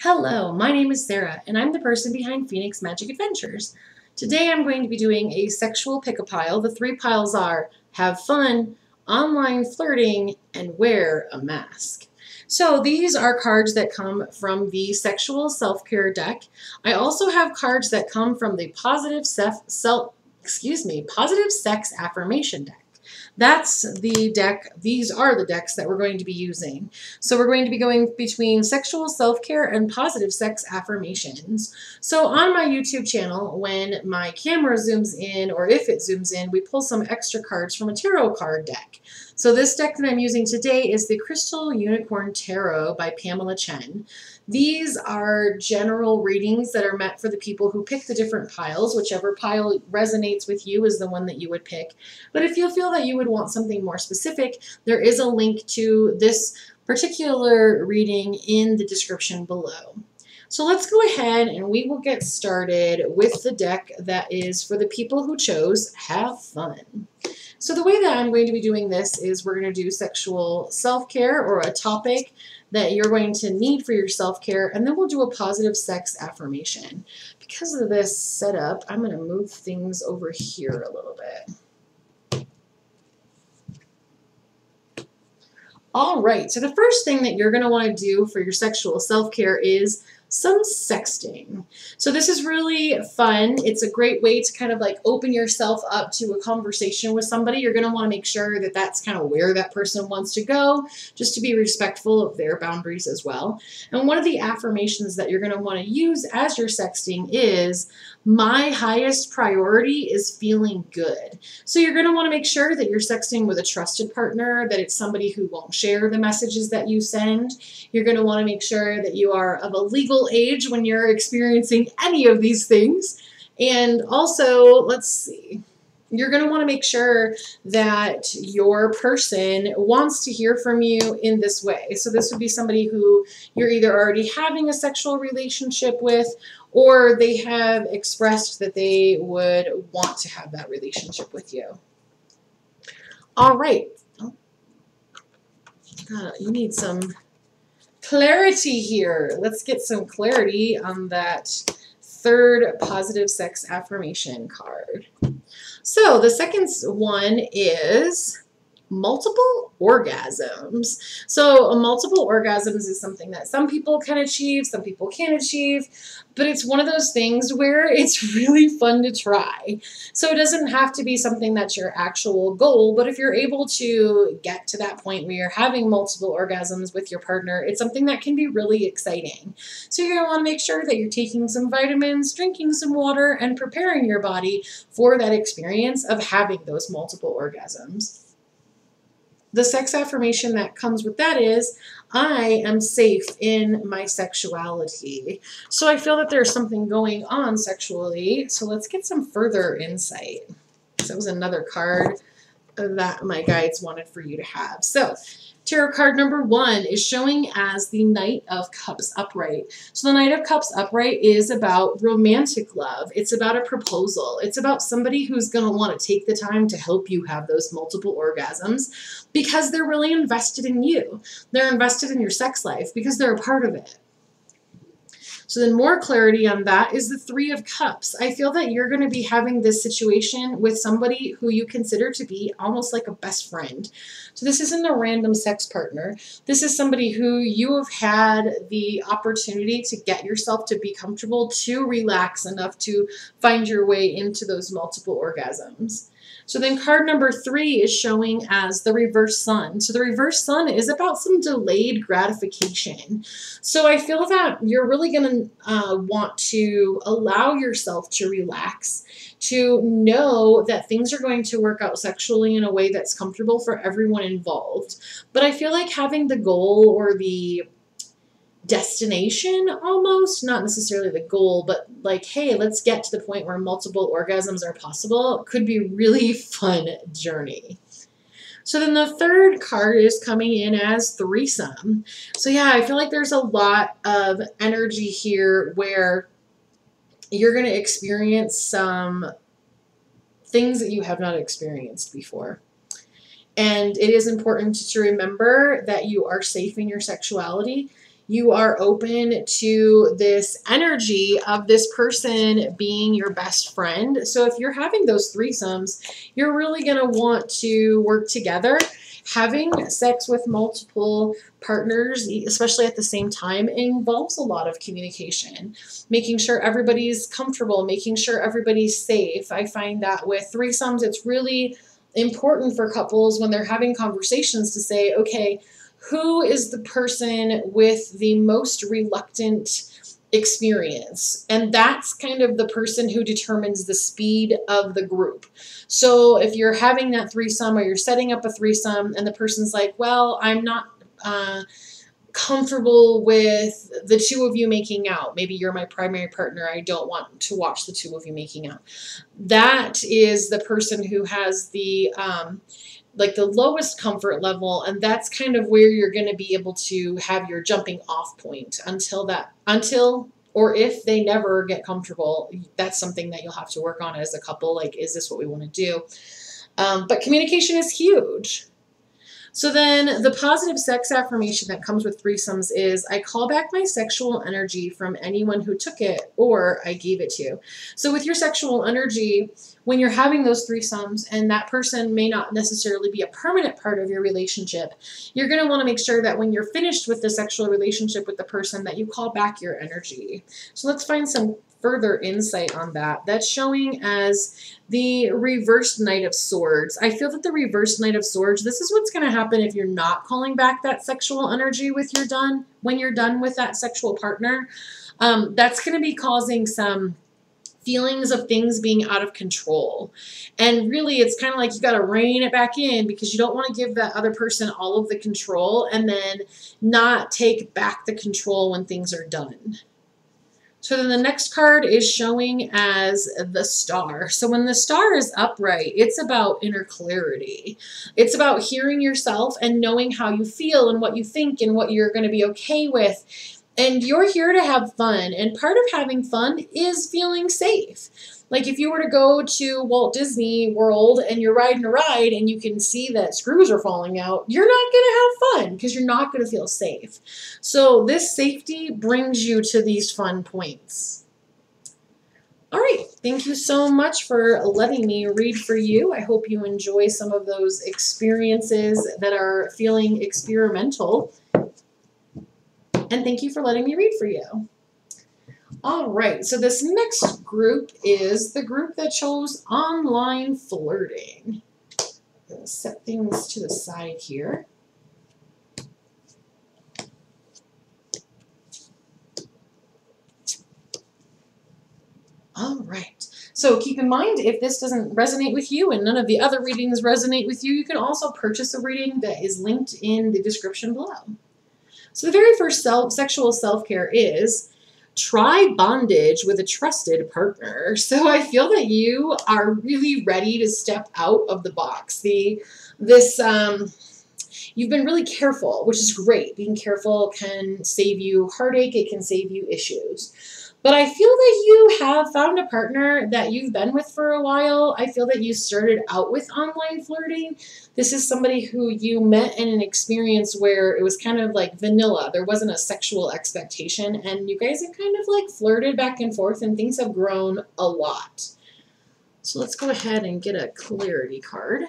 Hello, my name is Sarah, and I'm the person behind Phoenix Magic Adventures. Today I'm going to be doing a sexual pick a pile. The three piles are have fun, online flirting, and wear a mask. So these are cards that come from the sexual self-care deck. I also have cards that come from the positive sex affirmation deck. That's the deck. These are the decks that we're going to be using. So we're going to be going between sexual self-care and positive sex affirmations. So on my YouTube channel, when my camera zooms in, or if it zooms in, we pull some extra cards from a tarot card deck. So this deck that I'm using today is the Crystal Unicorn Tarot by Pamela Chen. These are general readings that are meant for the people who pick the different piles. Whichever pile resonates with you is the one that you would pick. But if you feel that you would want something more specific, there is a link to this particular reading in the description below. So let's go ahead and we will get started with the deck that is for the people who chose Have Fun. So the way that I'm going to be doing this is we're going to do sexual self-care, or a topic that you're going to need for your self-care, and then we'll do a positive sex affirmation. Because of this setup, I'm going to move things over here a little bit. All right, so the first thing that you're going to want to do for your sexual self-care is some sexting. So this is really fun. It's a great way to kind of like open yourself up to a conversation with somebody. You're going to want to make sure that that's kind of where that person wants to go, just to be respectful of their boundaries as well. And one of the affirmations that you're going to want to use as you're sexting is, my highest priority is feeling good. So you're going to want to make sure that you're sexting with a trusted partner, that it's somebody who won't share the messages that you send. You're going to want to make sure that you are of a legal age when you're experiencing any of these things. And also, let's see, you're going to want to make sure that your person wants to hear from you in this way. So this would be somebody who you're either already having a sexual relationship with, or they have expressed that they would want to have that relationship with you. All right. Oh, you need some clarity here. Let's get some clarity on that third positive sex affirmation card. So the second one is multiple orgasms. So multiple orgasms is something that some people can achieve, some people can't achieve, but it's one of those things where it's really fun to try. So it doesn't have to be something that's your actual goal, but if you're able to get to that point where you're having multiple orgasms with your partner, it's something that can be really exciting. So you're going to want to make sure that you're taking some vitamins, drinking some water, and preparing your body for that experience of having those multiple orgasms. The sex affirmation that comes with that is, I am safe in my sexuality. So I feel that there's something going on sexually. So let's get some further insight. So that was another card that my guides wanted for you to have. So tarot card number 1 is showing as the Knight of Cups upright. So the Knight of Cups upright is about romantic love. It's about a proposal. It's about somebody who's going to want to take the time to help you have those multiple orgasms because they're really invested in you. They're invested in your sex life because they're a part of it. So then more clarity on that is the Three of Cups. I feel that you're going to be having this situation with somebody who you consider to be almost like a best friend. So this isn't a random sex partner. This is somebody who you have had the opportunity to get yourself to be comfortable, to relax enough to find your way into those multiple orgasms. So then card number 3 is showing as the Reverse Sun. So the Reverse Sun is about some delayed gratification. So I feel that you're really going to want to allow yourself to relax, to know that things are going to work out sexually in a way that's comfortable for everyone involved. But I feel like having the goal or the destination almost, not necessarily the goal, but like, hey, let's get to the point where multiple orgasms are possible, could be really fun journey. So then the third card is coming in as Threesome. So yeah, I feel like there's a lot of energy here where you're going to experience some things that you have not experienced before. And it is important to remember that you are safe in your sexuality. You are open to this energy of this person being your best friend. So if you're having those threesomes, you're really going to want to work together. Having sex with multiple partners, especially at the same time, involves a lot of communication, making sure everybody's comfortable, making sure everybody's safe. I find that with threesomes, it's really important for couples when they're having conversations to say, okay, who is the person with the most reluctant experience? And that's kind of the person who determines the speed of the group. So if you're having that threesome or you're setting up a threesome and the person's like, well, I'm not comfortable with the two of you making out. Maybe you're my primary partner. I don't want to watch the two of you making out. That is the person who has the like the lowest comfort level, and that's kind of where you're going to be able to have your jumping off point until or if they never get comfortable. That's something that you'll have to work on as a couple. Like, is this what we want to do? But communication is huge. So then the positive sex affirmation that comes with threesomes is, I call back my sexual energy from anyone who took it or I gave it to. So with your sexual energy, when you're having those threesomes and that person may not necessarily be a permanent part of your relationship, you're going to want to make sure that when you're finished with the sexual relationship with the person that you call back your energy. So let's find some further insight on that. That's showing as the reversed Knight of Swords. I feel that the reversed Knight of Swords, this is what's going to happen if you're not calling back that sexual energy when you're done with that sexual partner. That's going to be causing some feelings of things being out of control. And really, it's kind of like you got to rein it back in because you don't want to give that other person all of the control and then not take back the control when things are done. So then the next card is showing as the Star. So when the Star is upright, it's about inner clarity. It's about hearing yourself and knowing how you feel and what you think and what you're going to be okay with. And you're here to have fun. And part of having fun is feeling safe. Like if you were to go to Walt Disney World and you're riding a ride and you can see that screws are falling out, you're not going to have fun because you're not going to feel safe. So this safety brings you to these fun points. All right, thank you so much for letting me read for you. I hope you enjoy some of those experiences that are feeling experimental. And thank you for letting me read for you. All right, so this next group is the group that chose online flirting. I'm going to set things to the side here. All right, so keep in mind, if this doesn't resonate with you and none of the other readings resonate with you, you can also purchase a reading that is linked in the description below. So the very first sexual self-care is try bondage with a trusted partner. So I feel that you are really ready to step out of the box. You've been really careful, which is great. Being careful can save you heartache. It can save you issues. But I feel that you have found a partner that you've been with for a while. I feel that you started out with online flirting. This is somebody who you met in an experience where it was kind of like vanilla. There wasn't a sexual expectation, and you guys have kind of like flirted back and forth, and things have grown a lot. So let's go ahead and get a clarity card.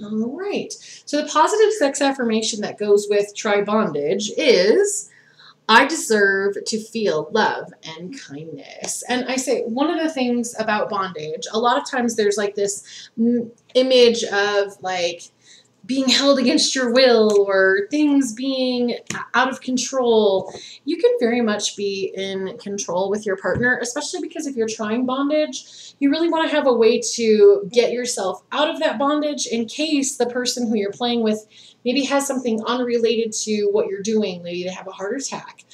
All right, so the positive sex affirmation that goes with try bondage is, I deserve to feel love and kindness. And I say one of the things about bondage, a lot of times there's like this image of like being held against your will or things being out of control. You can very much be in control with your partner, especially because if you're trying bondage, you really want to have a way to get yourself out of that bondage in case the person who you're playing with maybe has something unrelated to what you're doing. Maybe they have a heart attack.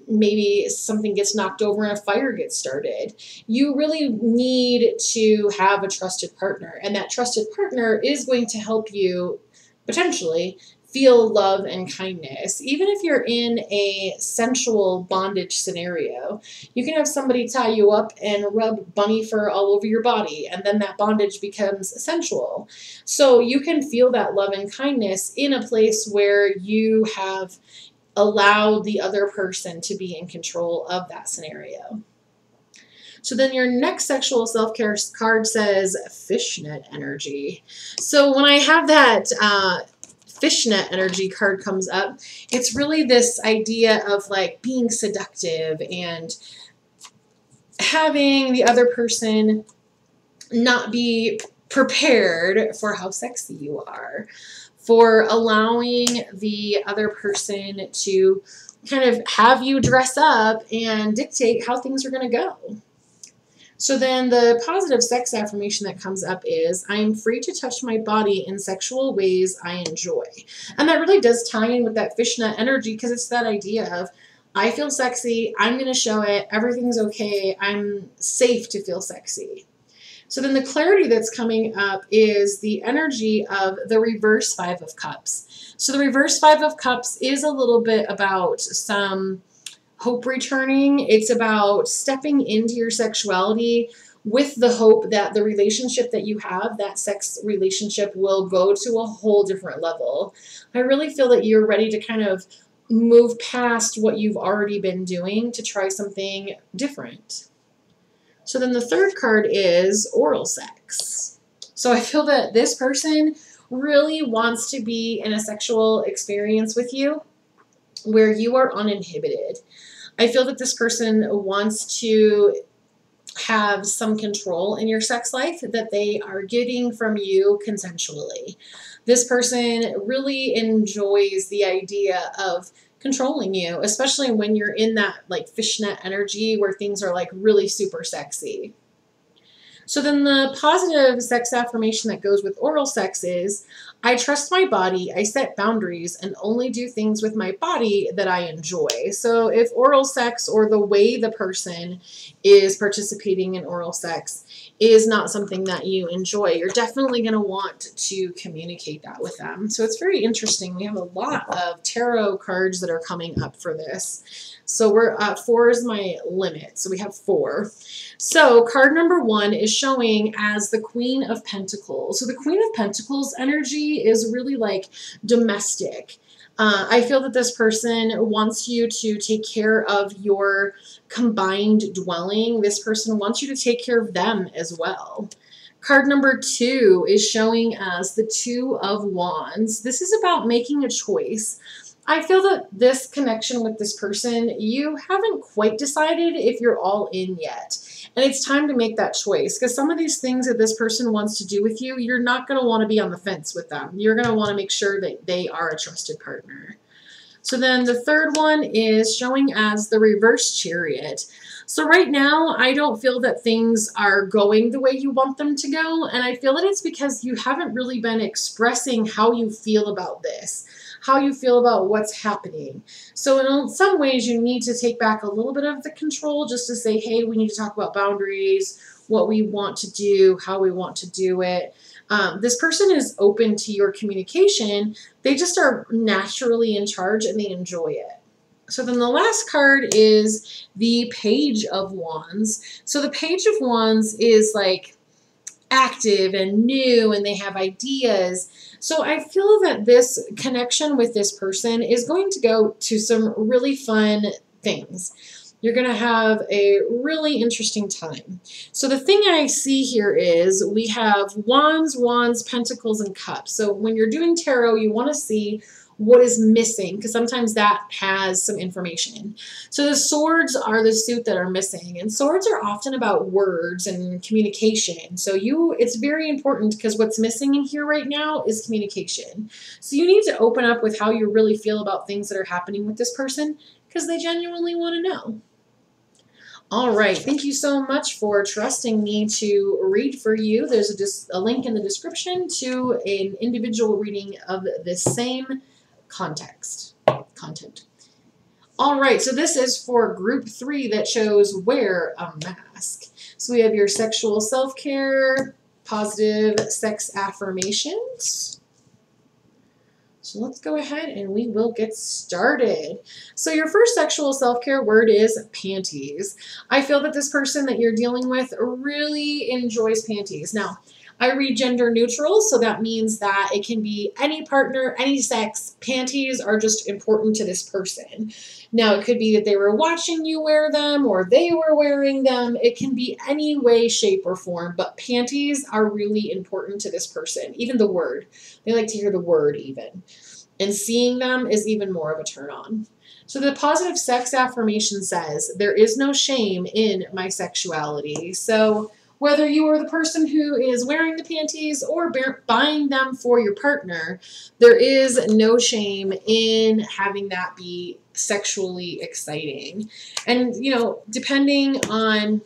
Maybe something gets knocked over and a fire gets started. You really need to have a trusted partner, and that trusted partner is going to help you potentially feel love and kindness. Even if you're in a sensual bondage scenario, you can have somebody tie you up and rub bunny fur all over your body, and then that bondage becomes sensual. So you can feel that love and kindness in a place where you have allowed the other person to be in control of that scenario. So then your next sexual self-care card says fishnet energy. So when I have that fishnet energy card comes up, it's really this idea of like being seductive and having the other person not be prepared for how sexy you are, for allowing the other person to kind of have you dress up and dictate how things are going to go. So then the positive sex affirmation that comes up is, I am free to touch my body in sexual ways I enjoy. And that really does tie in with that fishnet energy, because it's that idea of, I feel sexy, I'm going to show it, everything's okay, I'm safe to feel sexy. So then the clarity that's coming up is the energy of the reverse Five of Cups. So the reverse Five of Cups is a little bit about some hope returning. It's about stepping into your sexuality with the hope that the relationship that you have, that sex relationship, will go to a whole different level. I really feel that you're ready to kind of move past what you've already been doing to try something different. So then the third card is oral sex. So I feel that this person really wants to be in a sexual experience with you where you are uninhibited. I feel that this person wants to have some control in your sex life that they are getting from you consensually. This person really enjoys the idea of controlling you, especially when you're in that like fishnet energy where things are like really super sexy. So then the positive sex affirmation that goes with oral sex is, I trust my body, I set boundaries, and only do things with my body that I enjoy. So if oral sex, or the way the person is participating in oral sex, is not something that you enjoy, you're definitely going to want to communicate that with them. So it's very interesting. We have a lot of tarot cards that are coming up for this. So we're 4 is my limit. So we have 4. So card number 1 is showing as the Queen of Pentacles. So the Queen of Pentacles energy is really like domestic. I feel that this person wants you to take care of your combined dwelling. This person wants you to take care of them as well. Card number 2 is showing us the Two of Wands. This is about making a choice. I feel that this connection with this person, you haven't quite decided if you're all in yet. And it's time to make that choice, because some of these things that this person wants to do with you, you're not going to want to be on the fence with them. You're going to want to make sure that they are a trusted partner. So then the third one is showing as the reverse Chariot. So right now, I don't feel that things are going the way you want them to go. And I feel that it's because you haven't really been expressing how you feel about this, how you feel about what's happening. So in some ways, you need to take back a little bit of the control just to say, hey, we need to talk about boundaries, what we want to do, how we want to do it. This person is open to your communication. They just are naturally in charge and they enjoy it. So then the last card is the Page of Wands. So the Page of Wands is like active and new, and they have ideas. So I feel that this connection with this person is going to go to some really fun things. You're going to have a really interesting time. So the thing I see here is we have Wands, Wands, Pentacles, and Cups. So when you're doing tarot, you want to see what is missing, because sometimes that has some information. So the swords are the suit that are missing, and swords are often about words and communication. So it's very important, because what's missing in here right now is communication. So you need to open up with how you really feel about things that are happening with this person, because they genuinely want to know. All right, thank you so much for trusting me to read for you. There's a link in the description to an individual reading of the same content. All right, so this is for group 3 that shows wear a mask. So we have your sexual self-care, positive sex affirmations, So let's go ahead and we will get started. So your first sexual self-care word is panties. I feel that this person that you're dealing with really enjoys panties. Now, I read gender neutral, so that means that it can be any partner, any sex. Panties are just important to this person. Now, it could be that they were watching you wear them or they were wearing them. It can be any way, shape, or form, but panties are really important to this person. Even the word. They like to hear the word even. And seeing them is even more of a turn on. So the positive sex affirmation says, there is no shame in my sexuality. So whether you are the person who is wearing the panties or buying them for your partner, there is no shame in having that be sexually exciting. And, you know, depending on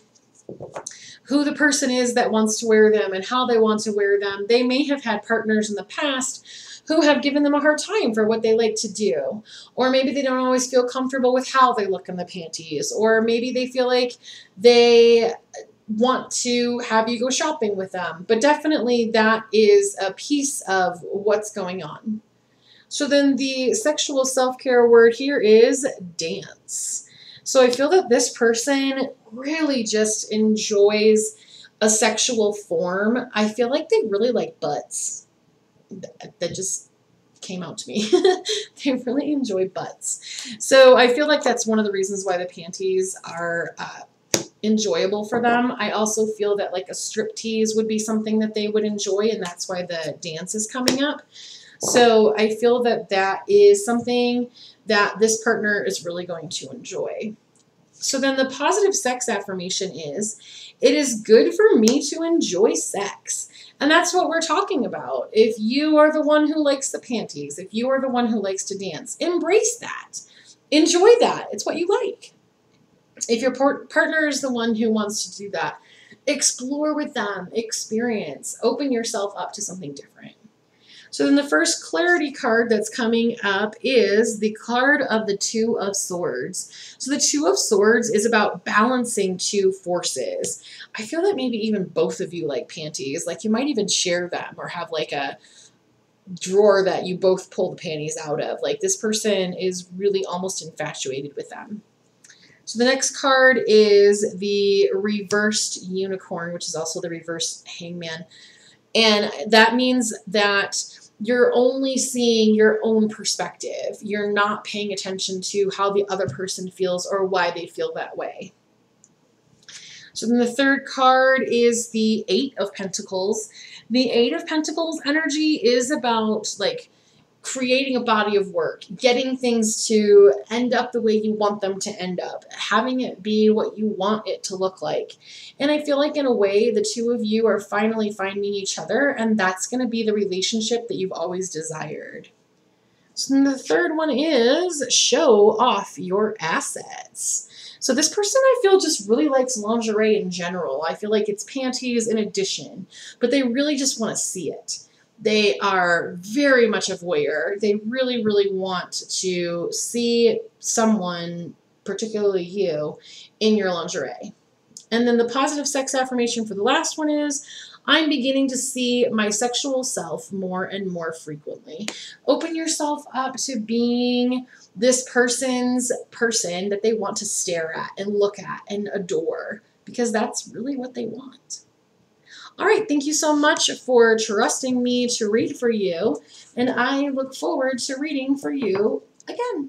who the person is that wants to wear them and how they want to wear them, they may have had partners in the past who have given them a hard time for what they like to do. Or maybe they don't always feel comfortable with how they look in the panties. Or maybe they feel like they want to have you go shopping with them. But definitely that is a piece of what's going on. So then the sexual self-care word here is dance. So I feel that this person really just enjoys a sexual form. I feel like they really like butts. That just came out to me. They really enjoy butts. So I feel like that's one of the reasons why the panties are enjoyable for them. I also feel that like a striptease would be something that they would enjoy, and that's why the dance is coming up. So I feel that that is something that this partner is really going to enjoy. So then the positive sex affirmation is, it is good for me to enjoy sex. And that's what we're talking about. If you are the one who likes the panties, if you are the one who likes to dance, embrace that. Enjoy that. It's what you like. If your partner is the one who wants to do that, explore with them, experience, open yourself up to something different. So then the first clarity card that's coming up is the card of the Two of Swords. So the Two of Swords is about balancing two forces. I feel that maybe even both of you like panties. Like you might even share them or have like a drawer that you both pull the panties out of. Like this person is really almost infatuated with them. So the next card is the reversed unicorn, which is also the reversed hangman. And that means that you're only seeing your own perspective. You're not paying attention to how the other person feels or why they feel that way. So then the third card is the Eight of Pentacles. The Eight of Pentacles energy is about like creating a body of work, getting things to end up the way you want them to end up, having it be what you want it to look like. And I feel like in a way, the two of you are finally finding each other, and that's going to be the relationship that you've always desired. So then the third one is show off your assets. So this person I feel just really likes lingerie in general. I feel like it's panties in addition, but they really just want to see it. They are very much a voyeur. They really, really want to see someone, particularly you, in your lingerie. And then the positive sex affirmation for the last one is, I'm beginning to see my sexual self more and more frequently. Open yourself up to being this person's person that they want to stare at and look at and adore, because that's really what they want. All right, thank you so much for trusting me to read for you, and I look forward to reading for you again.